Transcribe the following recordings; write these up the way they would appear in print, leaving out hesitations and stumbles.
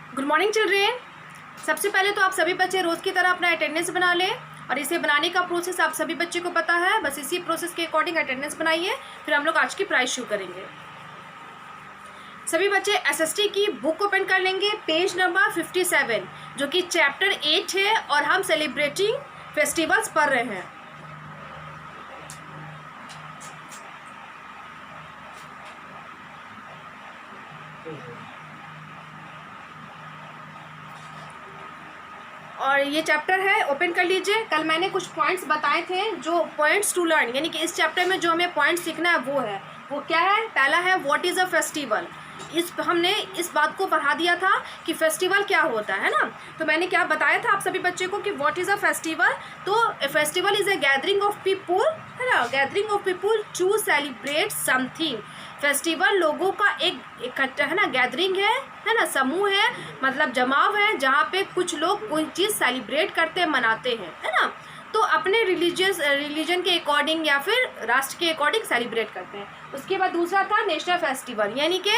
Good morning children. सबसे पहले तो आप सभी बच्चे रोज़ की तरह अपना अटेंडेंस बना लें और इसे बनाने का प्रोसेस आप सभी बच्चे को पता है। बस इसी प्रोसेस के अकॉर्डिंग अटेंडेंस बनाइए, फिर हम लोग आज की प्राइस शुरू करेंगे। सभी बच्चे एसएसटी की बुक ओपन कर लेंगे, पेज नंबर 57, जो कि चैप्टर 8 है और हम सेलिब्रेटिंग फेस्टिवल्स पढ़ रहे हैं। और ये चैप्टर है, ओपन कर लीजिए। कल मैंने कुछ पॉइंट्स बताए थे, जो पॉइंट्स टू लर्न, यानी कि इस चैप्टर में जो हमें पॉइंट्स सीखना है वो है, वो क्या है? पहला है व्हाट इज़ अ फेस्टिवल। हमने इस बात को पढ़ा दिया था कि फेस्टिवल क्या होता है ना। तो मैंने क्या बताया था आप सभी बच्चे को कि what is a festival. So a festival is a gathering of people, है ना, gathering of people to celebrate something. Festival लोगों का एक इकट्ठा, है ना, गैदरिंग है ना, समूह है, मतलब जमाव है, जहाँ पे कुछ लोग कोई चीज़ सेलिब्रेट करते मनाते हैं, है ना। तो अपने रिलीजन के अकॉर्डिंग या फिर राष्ट्र के अकॉर्डिंग सेलिब्रेट करते हैं। उसके बाद दूसरा था नेशनल फेस्टिवल, यानी कि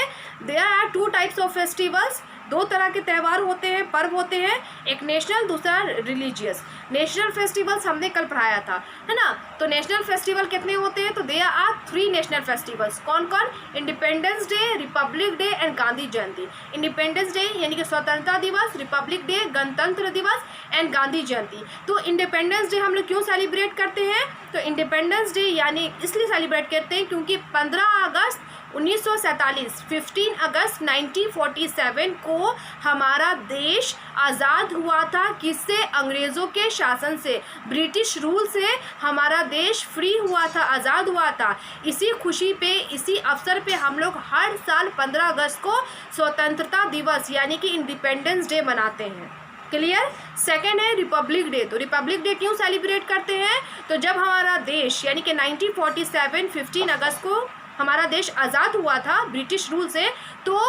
there are 2 types of festivals. 2 तरह के त्यौहार होते हैं, पर्व होते हैं, एक नेशनल, दूसरा रिलीजियस। नेशनल फेस्टिवल्स हमने कल पढ़ाया था, है ना। तो नेशनल फेस्टिवल कितने होते हैं? तो देयर आर 3 नेशनल फेस्टिवल्स। कौन कौन? Independence day, Republic day and Gandhi Jayanti. Independence day यानी कि स्वतंत्रता दिवस, रिपब्लिक डे गणतंत्र दिवस एंड गांधी जयंती। तो इंडिपेंडेंस डे हम लोग क्यों सेलिब्रेट करते हैं? तो इंडिपेंडेंस डे यानी इसलिए सेलिब्रेट करते हैं क्योंकि 15 अगस्त 1947, 15 अगस्त 1947 को हमारा देश आज़ाद हुआ था। किससे? अंग्रेज़ों के शासन से, ब्रिटिश रूल से हमारा देश फ्री हुआ था, आज़ाद हुआ था। इसी खुशी पे, इसी अवसर पे हम लोग हर साल 15 अगस्त को स्वतंत्रता दिवस यानी कि इंडिपेंडेंस डे मनाते हैं। क्लियर? सेकेंड है रिपब्लिक डे। तो रिपब्लिक डे क्यों सेलिब्रेट करते हैं? तो जब हमारा देश यानी कि 1947 15 अगस्त को हमारा देश आज़ाद हुआ था ब्रिटिश रूल से, तो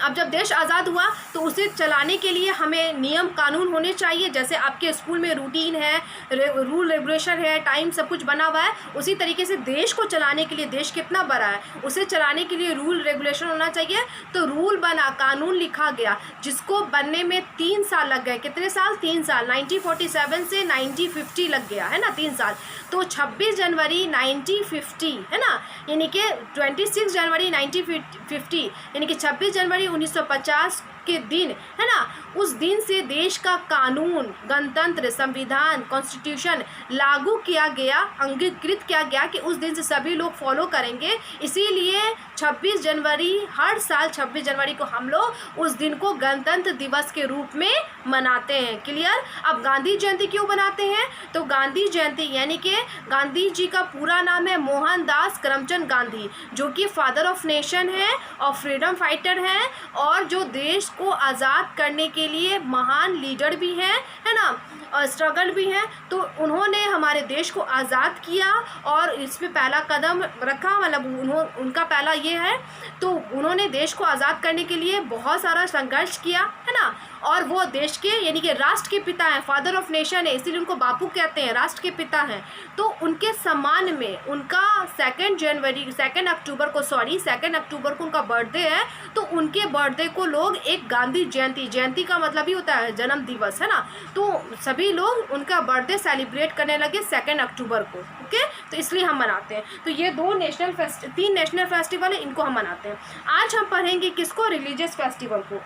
अब जब देश आज़ाद हुआ तो उसे चलाने के लिए हमें नियम कानून होने चाहिए। जैसे आपके स्कूल में रूटीन है, रूल रेगुलेशन है, टाइम सब कुछ बना हुआ है, उसी तरीके से देश को चलाने के लिए, देश कितना बड़ा है उसे चलाने के लिए रूल रेगुलेशन होना चाहिए। तो रूल बना, कानून लिखा गया, जिसको बनने में 3 साल लग गए। कितने साल? 3 साल। 1947 से 1950 लग गया, है ना, 3 साल। तो 26 जनवरी 1950, है ना, यानी कि 26 जनवरी 1950 यानी कि 26 जनवरी 1950 के दिन, है ना, उस दिन से देश का कानून, गणतंत्र, संविधान, कॉन्स्टिट्यूशन लागू किया गया, अंगीकृत किया गया कि उस दिन से सभी लोग फॉलो करेंगे। इसीलिए 26 जनवरी, हर साल 26 जनवरी को हम लोग उस दिन को गणतंत्र दिवस के रूप में मनाते हैं। क्लियर? अब गांधी जयंती क्यों मनाते हैं? तो गांधी जयंती यानी कि गांधी जी का पूरा नाम है मोहनदास करमचंद गांधी, जो कि फादर ऑफ नेशन है और फ्रीडम फाइटर हैं और जो देश को आज़ाद करने के लिए महान लीडर भी हैं, है ना, और स्ट्रगल भी हैं। तो उन्होंने हमारे देश को आज़ाद किया और इसमें पहला कदम रखा, मतलब उनका पहला ये है। तो उन्होंने देश को आज़ाद करने के लिए बहुत सारा संघर्ष किया, है ना, और वो देश के यानी कि राष्ट्र के पिता हैं, फादर ऑफ नेशन है, इसीलिए उनको बापू कहते हैं, राष्ट्र के पिता हैं। तो उनके सम्मान में उनका 2 अक्टूबर को उनका बर्थडे है। तो उनके बर्थडे को लोग एक गांधी जयंती, जयंती का मतलब ही होता है जन्म दिवस, है ना, तो सभी लोग उनका बर्थडे सेलिब्रेट करने लगे 2 अक्टूबर को। ओके, तो इसलिए हम मनाते हैं। तो ये 3 नेशनल फेस्टिवल है, इनको हम मनाते हैं। आज हम पढ़ेंगे किसको? रिलीजियस फेस्टिवल को।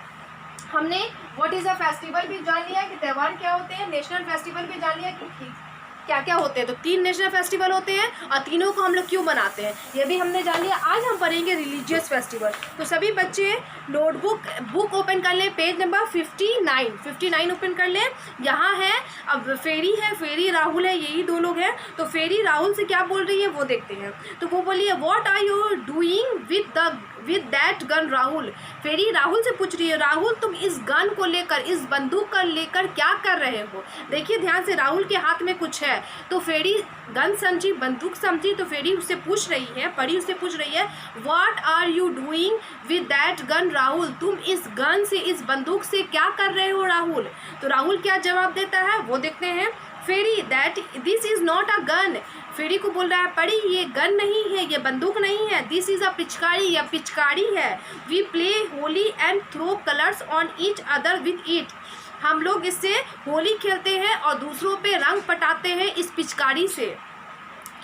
हमने व्हाट इज़ अ फेस्टिवल भी जान लिया कि त्यौहार क्या होते हैं, नेशनल फेस्टिवल भी जान लिया कि क्या क्या होते हैं। तो 3 नेशनल फेस्टिवल होते हैं और तीनों को हम लोग क्यों मनाते हैं ये भी हमने जान लिया। आज हम पढ़ेंगे रिलीजियस फेस्टिवल। तो सभी बच्चे बुक ओपन कर लें, पेज नंबर 59 ओपन कर लें। यहाँ है, अब फेरी है, फेरी राहुल है, यही 2 लोग हैं। तो फेरी राहुल से क्या बोल रही है वो देखते हैं। तो वो बोली है what are you doing with that gun Rahul. Fairy Rahul से पूछ रही है, राहुल तुम इस गन को लेकर, इस बंदूक को लेकर क्या कर रहे हो? देखिए ध्यान से, राहुल के हाथ में कुछ है। तो फेरी गन समझी, बंदूक समझी, तो फेरी उससे पूछ रही है, परी उससे पूछ रही है what are you doing with that gun Rahul, तुम इस गन से, इस बंदूक से क्या कर रहे हो राहुल? तो राहुल क्या जवाब देता है वो देखते हैं। Fairy that this is not a gun, Fairy को बोल रहा है परी ये गन नहीं है, ये बंदूक नहीं है, दिस इज़ अ पिचकारी, यह पिचकारी है। We play Holi and throw colours on each other with it, हम लोग इससे होली खेलते हैं और दूसरों पे रंग पटाते हैं इस पिचकारी से।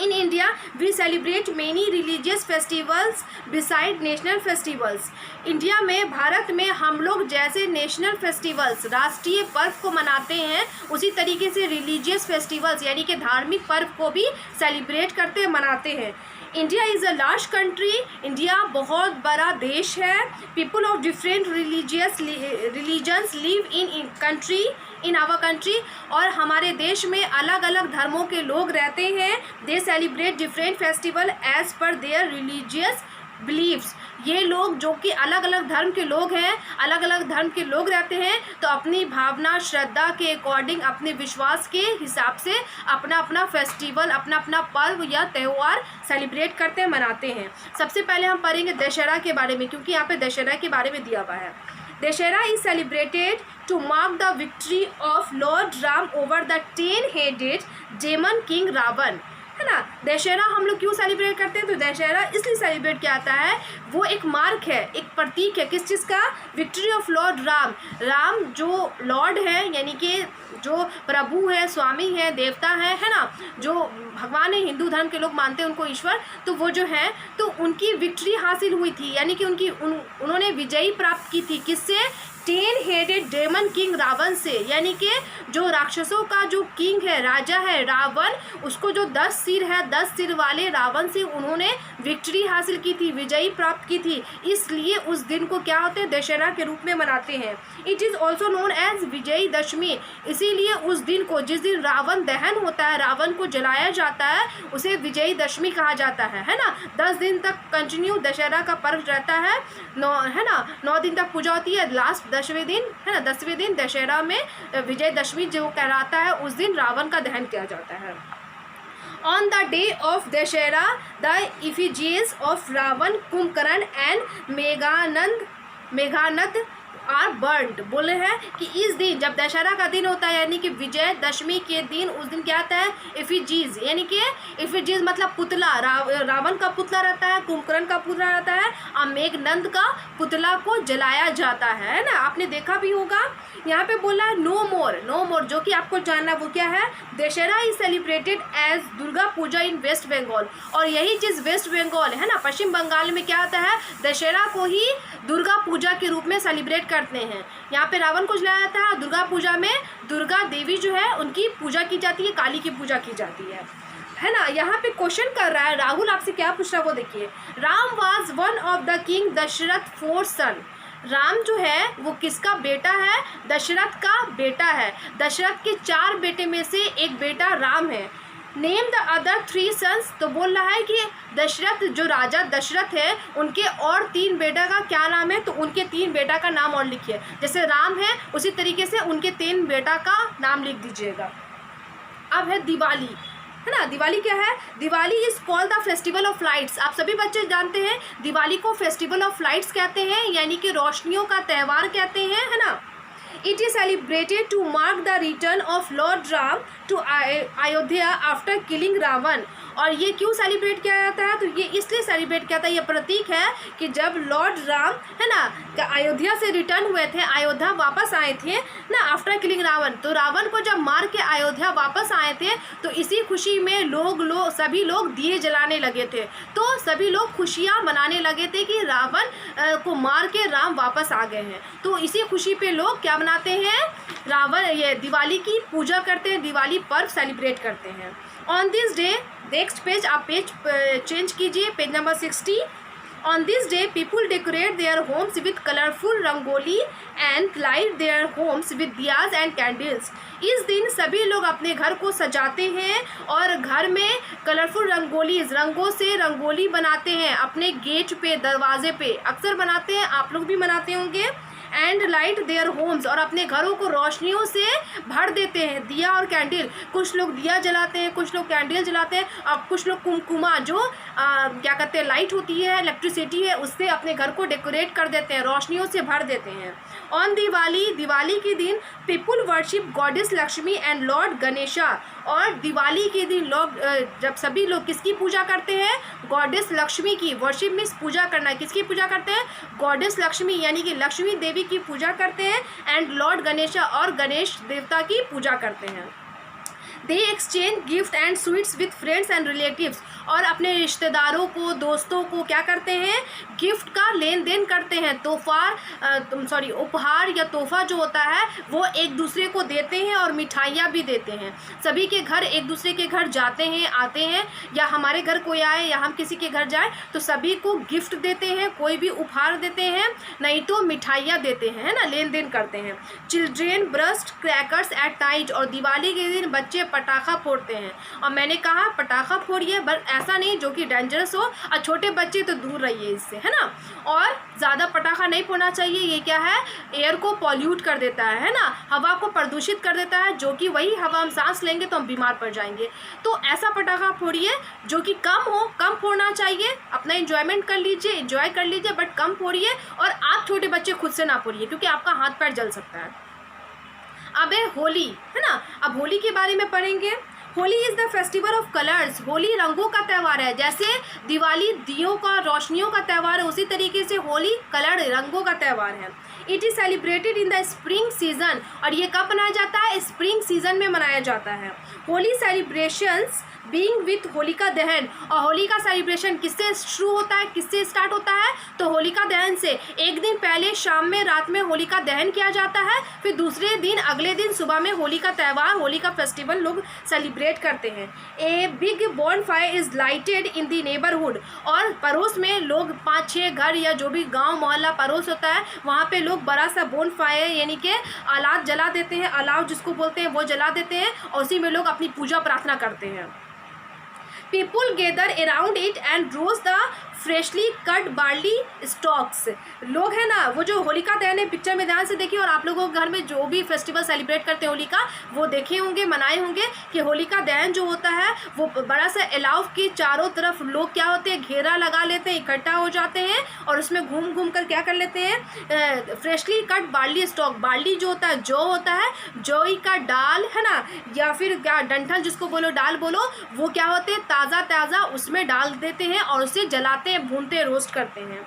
In India we celebrate many religious festivals beside national festivals, India में भारत में हम लोग जैसे नेशनल फेस्टिवल्स राष्ट्रीय पर्व को मनाते हैं उसी तरीके से रिलीजियस फेस्टिवल्स यानी कि धार्मिक पर्व को भी सेलिब्रेट करते मनाते हैं। India is a large country, India बहुत बड़ा देश है। People of different religions live in country in our country, और हमारे देश में अलग अलग धर्मों के लोग रहते हैं। They celebrate different festival as per their religious believes, ये लोग जो कि अलग अलग धर्म के लोग हैं, अलग अलग धर्म के लोग रहते हैं तो अपनी भावना श्रद्धा के अकॉर्डिंग अपने विश्वास के हिसाब से अपना अपना फेस्टिवल अपना अपना पर्व या त्यौहार सेलिब्रेट करते हैं मनाते हैं। सबसे पहले हम पढ़ेंगे दशहरा के बारे में, क्योंकि यहाँ पे दशहरा के बारे में दिया हुआ है। Dussehra is celebrated to mark the victory of lord Ram over the 10-headed demon king Ravan, है ना। दशहरा हम लोग क्यों सेलिब्रेट करते हैं, तो दशहरा इसलिए सेलिब्रेट किया जाता है, वो एक मार्क है, एक प्रतीक है किस चीज़ का, victory of lord Ram, Ram जो लॉर्ड है यानी कि जो प्रभु है, स्वामी है, देवता है ना, जो भगवान है, हिंदू धर्म के लोग मानते हैं उनको ईश्वर, तो वो जो है तो उनकी विक्ट्री हासिल हुई थी यानी कि उन्होंने विजयी प्राप्त की थी किससे, 10-headed डेमन किंग रावण से, यानी कि जो राक्षसों का जो किंग है, राजा है रावण, उसको जो 10 सिर है, 10 सिर वाले रावण से उन्होंने विक्ट्री हासिल की थी, विजयी प्राप्त की थी, इसलिए उस दिन को क्या होते हैं दशहरा के रूप में मनाते हैं। It is also known as Vijayi Dashami, इसीलिए उस दिन को जिस दिन रावण दहन होता है, रावण को जलाया जाता है, उसे विजयी दशमी कहा जाता है ना। 10 दिन तक कंटिन्यू दशहरा का पर्व रहता है, 9 दिन तक पूजा होती है, लास्ट 10वें दिन है ना, 10वें दिन दशहरा में विजयदशमी जो कहलाता है उस दिन रावण का दहन किया जाता है। On the day of Dussehra the effigies of Ravan, Kumbhakarna and Meghnad are burned, बोले हैं कि इस दिन जब दशहरा का दिन होता है यानी कि विजयदशमी के दिन, उस दिन क्या आता है इफिजीज, यानी कि इफिजीज मतलब पुतला, रावण का पुतला रहता है, कुंभकर्ण का पुतला रहता है और मेघनंद का पुतला को जलाया जाता है ना। आपने देखा भी होगा यहाँ पे बोला है नो मोर, जो कि आपको जानना वो क्या है, Dussehra is celebrated as Durga Puja in West Bengal, और यही चीज़ वेस्ट बंगाल है ना, पश्चिम बंगाल में क्या होता है दशहरा को ही दुर्गा पूजा के रूप में सेलिब्रेट करते हैं। यहाँ पे रावण को जलाया जाता है, दुर्गा पूजा में दुर्गा देवी जो है उनकी पूजा की जाती है, काली की पूजा की जाती है ना। यहाँ पे क्वेश्चन कर रहा है राहुल आपसे, क्या पूछ रहा है वो देखिए। Ram was one of the king Dasharath 4 son, Ram जो है वो किसका बेटा है, दशरथ का बेटा है, दशरथ के 4 बेटे में से एक बेटा राम है। नेम द अदर 3 सन्स, तो बोल रहा है कि दशरथ जो राजा दशरथ है उनके और 3 बेटा का क्या नाम है, तो उनके 3 बेटा का नाम और लिखिए, जैसे राम है उसी तरीके से उनके 3 बेटा का नाम लिख दीजिएगा। अब है दिवाली, है ना। दिवाली क्या है, Diwali is called the festival of lights, आप सभी बच्चे जानते हैं दिवाली को फेस्टिवल ऑफ लाइट्स कहते हैं, यानी कि रोशनियों का त्यौहार कहते हैं, है ना। It is celebrated to mark the return of lord Ram to Ayodhya after killing Ravan, और ये क्यों सेलिब्रेट किया जाता है, तो ये इसलिए सेलिब्रेट किया जाता है, ये प्रतीक है कि जब लॉर्ड राम है ना अयोध्या से रिटर्न हुए थे, अयोध्या वापस आए थे ना आफ्टर किलिंग रावण, तो रावण को जब मार के अयोध्या वापस आए थे तो इसी खुशी में सभी लोग दिए जलाने लगे थे, तो सभी लोग खुशियाँ मनाने लगे थे कि रावण को मार के राम वापस आ गए हैं, तो इसी खुशी पे लोग क्या मनाते हैं, रावण ये दिवाली की पूजा करते हैं, दिवाली पर्व सेलिब्रेट करते हैं। On this day, next page आप पेज चेंज कीजिए, page number 60। On this day people decorate their homes with colourful rangoli and light their homes with diyas and candles, इस दिन सभी लोग अपने घर को सजाते हैं और घर में कलरफुल रंगों से रंगोली बनाते हैं, अपने गेट पे दरवाजे पे अक्सर बनाते हैं, आप लोग भी बनाते होंगे। एंड लाइट देयर होम्स, और अपने घरों को रोशनियों से भर देते हैं, दिया और कैंडल। कुछ लोग दिया जलाते हैं, कुछ लोग कैंडल जलाते हैं, और कुछ लोग कुमकुमा जो क्या कहते हैं लाइट होती है, इलेक्ट्रिसिटी है, उससे अपने घर को डेकोरेट कर देते हैं, रोशनियों से भर देते हैं। ऑन दिवाली के दिन people worship goddess Lakshmi and Lord Ganesha, और दिवाली के दिन लोग जब सभी लोग किसकी पूजा करते हैं, गॉडेस लक्ष्मी की। वर्शिप मीन्स पूजा करना, किसकी पूजा करते हैं, गॉडेस लक्ष्मी यानी कि लक्ष्मी देवी की पूजा करते हैं, एंड लॉर्ड गणेशा और गणेश देवता की पूजा करते हैं। दे exchange gift and sweets with friends and relatives, और अपने रिश्तेदारों को, दोस्तों को क्या करते हैं, गिफ्ट का लेन देन करते हैं। उपहार या तोहफा जो होता है वो एक दूसरे को देते हैं, और मिठाइयाँ भी देते हैं। सभी के घर एक दूसरे के घर जाते हैं, आते हैं, या हमारे घर कोई आए या हम किसी के घर जाए तो सभी को गिफ्ट देते हैं, कोई भी उपहार देते हैं, नहीं तो मिठाइयाँ देते हैं, है ना, लेन देन करते हैं। Children burst crackers at night, और दिवाली के दिन बच्चे पटाखा फोड़ते हैं। और मैंने कहा पटाखा फोड़िए, बट ऐसा नहीं जो कि डेंजरस हो, और छोटे बच्चे तो दूर रहिए इससे, है ना। और ज़्यादा पटाखा नहीं फोड़ना चाहिए, ये क्या है, एयर को पॉल्यूट कर देता है ना, हवा को प्रदूषित कर देता है, जो कि वही हवा हम सांस लेंगे तो हम बीमार पड़ जाएंगे। तो ऐसा पटाखा फोड़िए जो कि कम हो, कम फोड़ना चाहिए, अपना एंजॉयमेंट कर लीजिए, एंजॉय कर लीजिए, बट कम फोड़िए। और आप छोटे बच्चे खुद से ना फोड़िए, क्योंकि आपका हाथ पैर जल सकता है। अब है होली, है ना। अब होली के बारे में पढ़ेंगे। Holi is the festival of colours, Holi रंगों का त्यौहार है। जैसे दिवाली दियों का, रोशनियों का त्यौहार है, उसी तरीके से होली कलर, रंगों का त्यौहार है। It is celebrated in the spring season, और ये कब मनाया जाता है, स्प्रिंग सीजन में मनाया जाता है। Holi celebrations being with Holika दहन, और होलिका सेलिब्रेशन किससे शुरू होता है, किससे स्टार्ट होता है, तो होलिका दहन से। एक दिन पहले शाम में, रात में होलिका दहन किया जाता है, फिर दूसरे दिन, अगले दिन सुबह में होली का त्यौहार, होली का फेस्टिवल लोग सेलिब्रेट करते हैं। A big bonfire is lighted in the neighbourhood, और पड़ोस में लोग 5-6 घर या जो भी गांव मोहल्ला पड़ोस होता है वहाँ पे लोग बड़ा सा बॉनफायर यानी कि अलाव जला देते हैं, अलाव जिसको बोलते हैं वो जला देते हैं, और उसी में लोग अपनी पूजा प्रार्थना करते हैं। People gather around it and roast the freshly cut barley stocks. लोग हैं ना, वो जो होलिका दहन है, पिक्चर में ध्यान से देखिए, और आप लोगों के घर में जो भी फेस्टिवल सेलिब्रेट करते हैं होली का, वो देखे होंगे, मनाए होंगे कि होलिका दहन जो होता है वो बड़ा सा अलाव के चारों तरफ लोग क्या होते हैं, घेरा लगा लेते हैं, इकट्ठा हो जाते हैं, और उसमें घूम घूम कर क्या कर लेते हैं, freshly cut barley stock. Barley जो होता है, जौ होता है, जौई का डाल, है ना, या फिर क्या डंठल जिसको बोलो, डाल बोलो, वो क्या होते हैं, ताज़ा ताज़ा उसमें डाल देते हैं और उसे जलाते हैं, भूनते, रोस्ट करते हैं।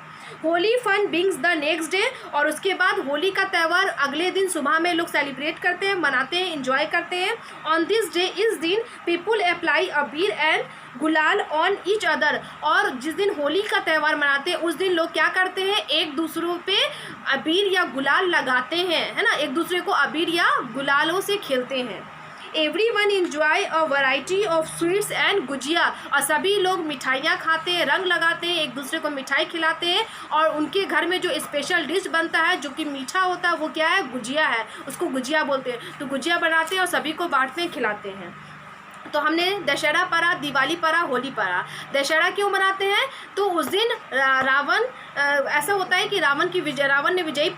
Holi fun brings the next day, और उसके बाद होली का त्यौहार अगले दिन सुबह में लोग सेलिब्रेट करते हैं, मनाते हैं, इंजॉय करते हैं। ऑन दिस डे, इस दिन पीपुल अप्लाई अबीर एंड गुलाल ऑन ईच अदर, और जिस दिन होली का त्यौहार मनाते हैं उस दिन लोग क्या करते हैं, एक दूसरों पे अबीर या गुलाल लगाते हैं, है ना, एक दूसरे को अबीर या गुलालों से खेलते हैं। Everyone enjoy a variety of sweets and gujiya, और सभी लोग मिठाइयाँ खाते हैं, रंग लगाते हैं, एक दूसरे को मिठाई खिलाते हैं, और उनके घर में जो स्पेशल डिश बनता है जो कि मीठा होता है वो क्या है, गुजिया है, उसको गुजिया बोलते हैं। तो गुजिया बनाते हैं और सभी को बांटते हैं, खिलाते हैं। तो हमने दशहरा पढ़ा, दिवाली पढ़ा, होली पढ़ा। दशहरा क्यों मनाते हैं, तो उस दिन रावण, ऐसा होता है कि राम ने विजय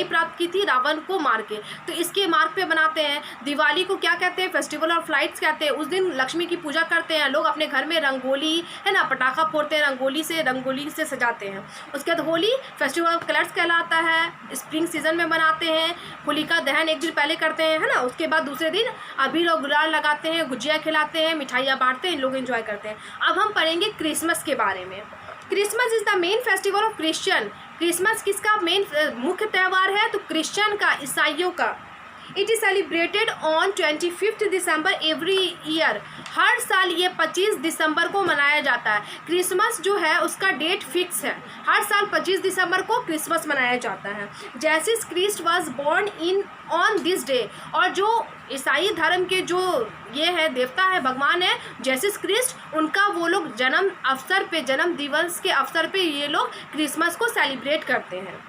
प्राप्त की थी रावण को मार के, तो इसके मार्ग पे बनाते हैं। दिवाली को क्या कहते हैं, फेस्टिवल ऑफ लाइट्स कहते हैं। उस दिन लक्ष्मी की पूजा करते हैं लोग, अपने घर में रंगोली, है ना, पटाखा फोड़ते हैं, रंगोली से सजाते हैं। उसके बाद होली फेस्टिवल ऑफ कलर्स कहलाता है, स्प्रिंग सीजन में मनाते हैं। होलिका दहन एक दिन पहले करते हैं, है ना, उसके बाद दूसरे दिन अबीर और गुलाल लगाते हैं, गुजिया खिलाते हैं, मिठाइयाँ बांटते हैं, लोग एंजॉय करते हैं। अब हम पढ़ेंगे क्रिसमस के बारे में। Christmas is the main festival of Christian. Christmas किसका मेन मुख्य त्यौहार है, तो क्रिश्चियन का, ईसाइयों का। It is celebrated on 25 December every year. हर साल ये 25 दिसंबर को मनाया जाता है। क्रिसमस जो है उसका डेट फिक्स है, हर साल 25 दिसंबर को क्रिसमस मनाया जाता है। Jesus Christ was born in on this day, और जो ईसाई धर्म के जो ये है देवता है, भगवान है जेसस क्रिस्ट, उनका वो लोग जन्म दिवस के अवसर पे ये लोग क्रिसमस को सेलिब्रेट करते हैं।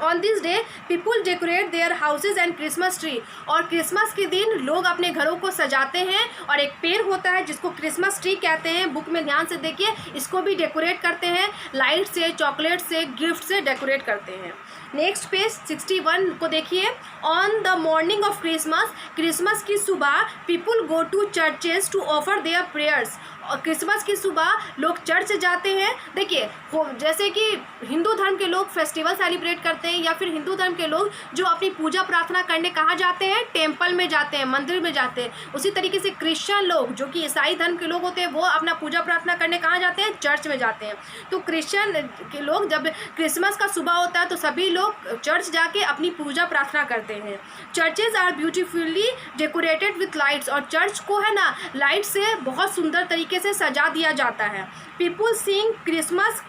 On this day people decorate their houses and Christmas tree, और क्रिसमस के दिन लोग अपने घरों को सजाते हैं, और एक पेड़ होता है जिसको क्रिसमस ट्री कहते हैं, बुक में ध्यान से देखिए, इसको भी डेकोरेट करते हैं, लाइट से, चॉकलेट से, गिफ्ट से डेकोरेट करते हैं। नेक्स्ट पेज 61 को देखिए। On the morning of Christmas, Christmas की सुबह people go to churches to offer their prayers, और क्रिसमस की सुबह लोग चर्च जाते हैं। देखिए जैसे कि हिंदू धर्म के लोग फेस्टिवल सेलिब्रेट करते हैं, या फिर हिंदू धर्म के लोग जो अपनी पूजा प्रार्थना करने कहाँ जाते हैं, टेम्पल में जाते हैं, मंदिर में जाते हैं। उसी तरीके से क्रिश्चियन लोग जो कि ईसाई धर्म के लोग होते हैं वो अपना पूजा प्रार्थना करने कहाँ जाते हैं, चर्च में जाते हैं। तो क्रिश्चियन के लोग जब क्रिसमस का सुबह होता है तो सभी लोग चर्च जाके अपनी पूजा प्रार्थना करते हैं। Churches are beautifully decorated with lights, और चर्च को है ना लाइट से बहुत सुंदर तरीके से सजा दिया जाता है। People Singh Christmas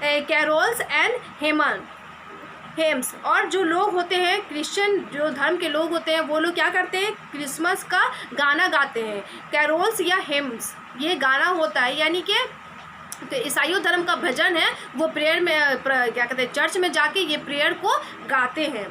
carols and हेम्स, और जो लोग होते हैं क्रिश्चियन जो धर्म के लोग होते हैं वो लोग क्या करते हैं, क्रिसमस का गाना गाते हैं। कैरोल्स या हेम्स ये गाना होता है, यानी कि तो ईसाइयों धर्म का भजन है, वो प्रेयर में क्या कहते हैं, चर्च में जाके ये प्रेयर को गाते हैं।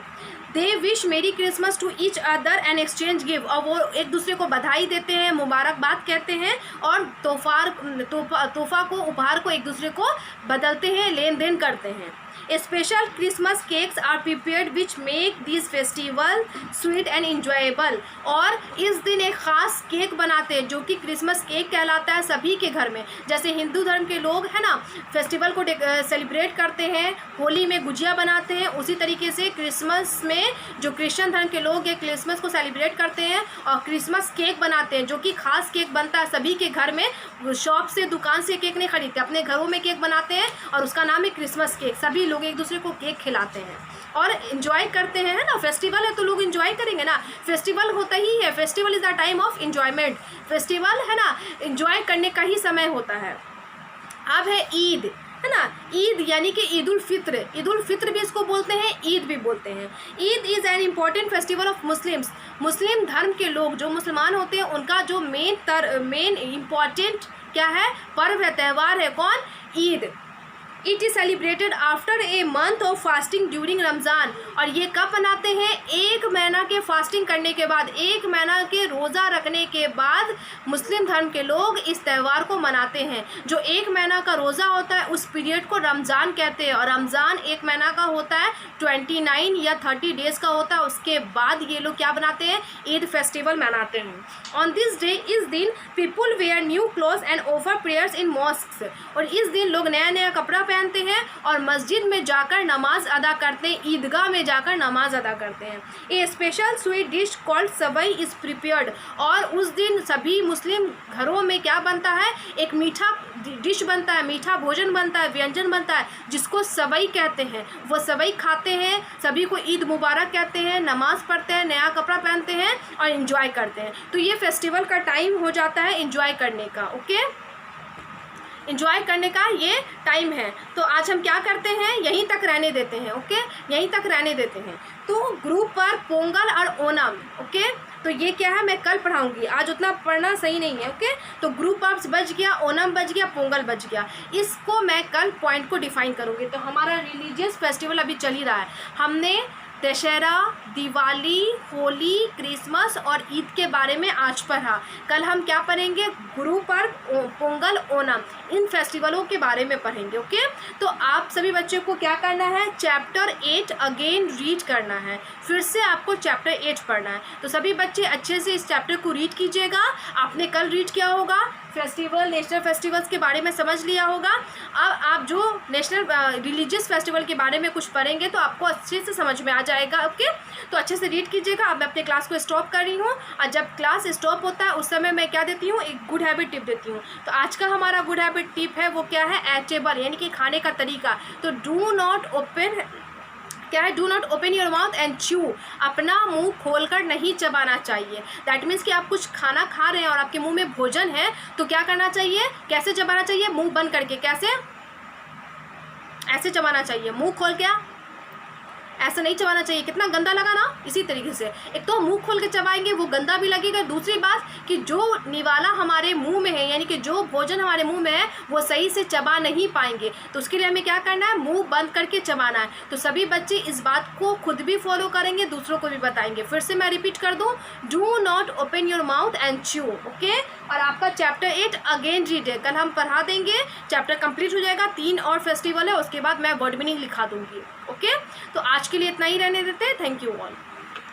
They wish merry Christmas to each other and exchange give, और वो एक दूसरे को बधाई देते हैं, मुबारकबाद कहते हैं, और तोहफा को, उपहार को एक दूसरे को बदलते हैं, लेन देन करते हैं। Special Christmas cakes are prepared which make this festival sweet and enjoyable, और इस दिन एक ख़ास केक बनाते हैं जो कि क्रिसमस केक कहलाता है सभी के घर में। जैसे हिंदू धर्म के लोग है ना फेस्टिवल को सेलिब्रेट करते हैं, होली में गुजिया बनाते हैं, उसी तरीके से क्रिसमस में जो क्रिश्चियन धर्म के लोग हैं क्रिसमस को सेलिब्रेट करते हैं और क्रिसमस केक बनाते हैं, जो कि खास केक बनता है सभी के घर में। शॉप से, दुकान से केक नहीं खरीदते, अपने घरों में केक बनाते हैं और उसका नाम है क्रिसमस केक। सभी लोग एक दूसरे को केक खिलाते हैं और इन्जॉय करते हैं, है ना। फेस्टिवल है तो लोग इन्जॉय करेंगे ना, फेस्टिवल होता ही है, festival is the time of enjoyment. Festival है ना इन्जॉय करने का ही समय होता है। अब है ईद, है ना। ईद यानी कि ईद उल फित्र, ईद उल फित्र भी इसको बोलते हैं, ईद भी बोलते हैं। Eid is an important festival of Muslims, Muslim धर्म के लोग जो मुसलमान होते हैं उनका जो मेन इम्पॉर्टेंट क्या है, पर्व है, त्यौहार है, कौन, Eid. It is celebrated after a month of fasting during Ramzan, और ये कब मनाते हैं, एक महीना के फास्टिंग करने के बाद, एक महीना के रोज़ा रखने के बाद मुस्लिम धर्म के लोग इस त्यौहार को मनाते हैं। जो एक महीना का रोज़ा होता है उस पीरियड को रमज़ान कहते हैं, और रमज़ान एक महीना का होता है, 29 या 30 डेज़ का होता है। उसके बाद ये लोग क्या बनाते हैं, ईद फेस्टिवल मनाते हैं। ऑन दिस डे, इस दिन people wear new clothes and offer prayers in mosques, और इस दिन लोग नया नया कपड़ा पहनते हैं और मस्जिद में जाकर नमाज अदा करते हैं, ईदगाह में जाकर नमाज अदा करते हैं। A special sweet dish called sewai is prepared, और उस दिन सभी मुस्लिम घरों में क्या बनता है, एक मीठा डिश बनता है, मीठा भोजन बनता है, व्यंजन बनता है जिसको सवई कहते हैं। वो सवई खाते हैं, सभी को ईद मुबारक कहते हैं, नमाज पढ़ते हैं, नया कपड़ा पहनते हैं और इन्जॉय करते हैं। तो ये फेस्टिवल का टाइम हो जाता है इन्जॉय करने का, ओके, इन्जॉय करने का ये टाइम है। तो आज हम क्या करते हैं, यहीं तक रहने देते हैं, ओके, यहीं तक रहने देते हैं। तो ग्रुप पर पोंगल और ओनम, ओके, तो ये क्या है मैं कल पढ़ाऊंगी, आज उतना पढ़ना सही नहीं है, ओके। तो ग्रुप अप्स बच गया, ओनम बच गया, पोंगल बच गया, इसको मैं कल पॉइंट को डिफाइन करूँगी। तो हमारा रिलीजियस फेस्टिवल अभी चल ही रहा है, हमने दशहरा, दिवाली, होली, क्रिसमस और ईद के बारे में आज पढ़ा। कल हम क्या पढ़ेंगे, गुरु पर्व, पोंगल, ओणम, इन फेस्टिवलों के बारे में पढ़ेंगे, ओके। तो आप सभी बच्चों को क्या करना है, चैप्टर 8 अगेन रीड करना है, फिर से आपको चैप्टर 8 पढ़ना है। तो सभी बच्चे अच्छे से इस चैप्टर को रीड कीजिएगा। आपने कल रीड किया होगा, फेस्टिवल, नेशनल फेस्टिवल्स के बारे में समझ लिया होगा। अब आप जो नेशनल रिलीजियस फेस्टिवल के बारे में कुछ पढ़ेंगे तो आपको अच्छे से समझ में आ जाएगा, ओके। तो अच्छे से रीड कीजिएगा। अब मैं अपने क्लास को स्टॉप कर रही हूँ, और जब क्लास स्टॉप होता है उस समय मैं क्या देती हूँ, एक गुड हैबिट टिप देती हूँ। तो आज का हमारा गुड हैबिट टिप है वो क्या है, एटेबल, यानी कि खाने का तरीका। तो डू नॉट ओपन, क्या है, do not open your mouth and chew, अपना मुंह खोलकर नहीं चबाना चाहिए। दैट मीन्स कि आप कुछ खाना खा रहे हैं और आपके मुंह में भोजन है तो क्या करना चाहिए, कैसे चबाना चाहिए, मुंह बंद करके, कैसे, ऐसे चबाना चाहिए, मुंह खोल के ऐसा नहीं चबाना चाहिए। कितना गंदा लगा ना। इसी तरीके से एक तो मुंह खोल के चबाएंगे वो गंदा भी लगेगा, दूसरी बात कि जो निवाला हमारे मुंह में है यानी कि जो भोजन हमारे मुंह में है वो सही से चबा नहीं पाएंगे। तो उसके लिए हमें क्या करना है, मुंह बंद करके चबाना है। तो सभी बच्चे इस बात को खुद भी फॉलो करेंगे, दूसरों को भी बताएंगे। फिर से मैं रिपीट कर दूं, do not open your mouth and chew. Okay, और आपका चैप्टर 8 अगेन रीड है, कल हम पढ़ा देंगे, चैप्टर कंप्लीट हो जाएगा। 3 और फेस्टिवल है, उसके बाद मैं वर्ड मीनिंग लिखा दूंगी। ओके, तो आज के लिए इतना ही रहने देते हैं। Thank you all.